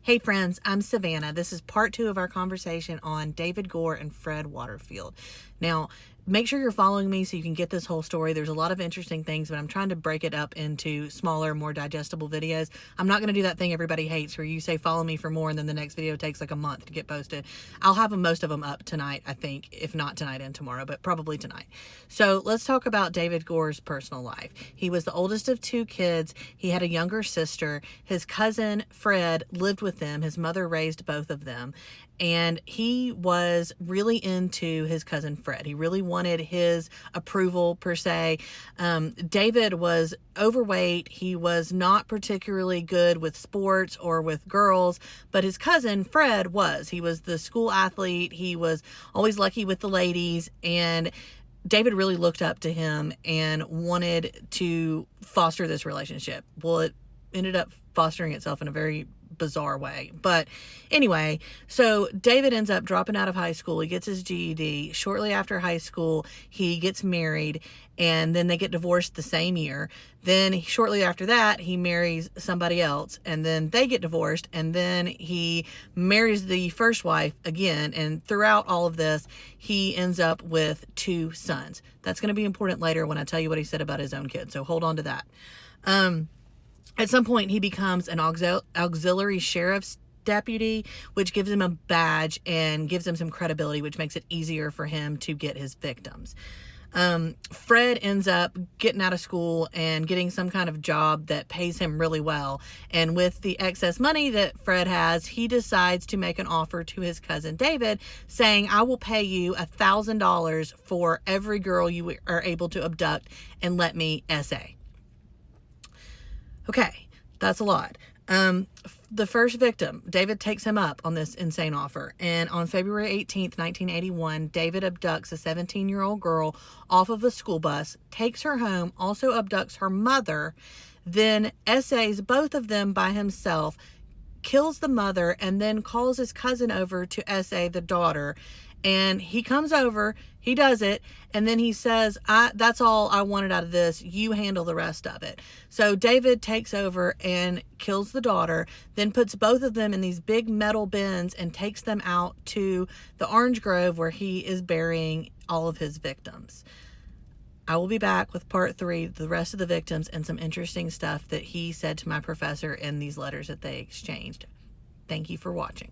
Hey friends, I'm Savannah. This is part 2 of our conversation on David Gore and Fred Waterfield. Now, make sure you're following me so you can get this whole story. There's a lot of interesting things, but I'm trying to break it up into smaller, more digestible videos. I'm not going to do that thing everybody hates where you say follow me for more and then the next video takes like a month to get posted. I'll have most of them up tonight, I think, if not tonight and tomorrow, but probably tonight. So let's talk about David Gore's personal life. He was the oldest of 2 kids. He had a younger sister. His cousin, Fred, lived with them. His mother raised both of them. And he was really into his cousin Fred. He really wanted his approval, per se. David was overweight. He was not particularly good with sports or with girls, but his cousin Fred was. He was the school athlete. He was always lucky with the ladies. And David really looked up to him and wanted to foster this relationship. Well, it ended up fostering itself in a very bizarre way. But anyway, so David ends up dropping out of high school. He gets his GED. Shortly after high school, he gets married, and then they get divorced the same year. Then shortly after that, he marries somebody else, and then they get divorced, and then he marries the first wife again. And throughout all of this, he ends up with 2 sons. That's going to be important later when I tell you what he said about his own kids. So hold on to that. At some point, he becomes an auxiliary sheriff's deputy, which gives him a badge and gives him some credibility, which makes it easier for him to get his victims. Fred ends up getting out of school and getting some kind of job that pays him really well. And with the excess money that Fred has, he decides to make an offer to his cousin David, saying, I will pay you $1,000 for every girl you are able to abduct and let me SA. Okay, that's a lot. The first victim, David takes him up on this insane offer. And on February 18th, 1981, David abducts a 17-year-old girl off of a school bus, takes her home, also abducts her mother, then SAs both of them by himself, kills the mother, and then calls his cousin over to SA the daughter. And he comes over, he does it, and then he says, that's all I wanted out of this. You handle the rest of it. So David takes over and kills the daughter, then puts both of them in these big metal bins and takes them out to the orange grove where he is burying all of his victims. I will be back with part 3, the rest of the victims, and some interesting stuff that he said to my professor in these letters that they exchanged. Thank you for watching.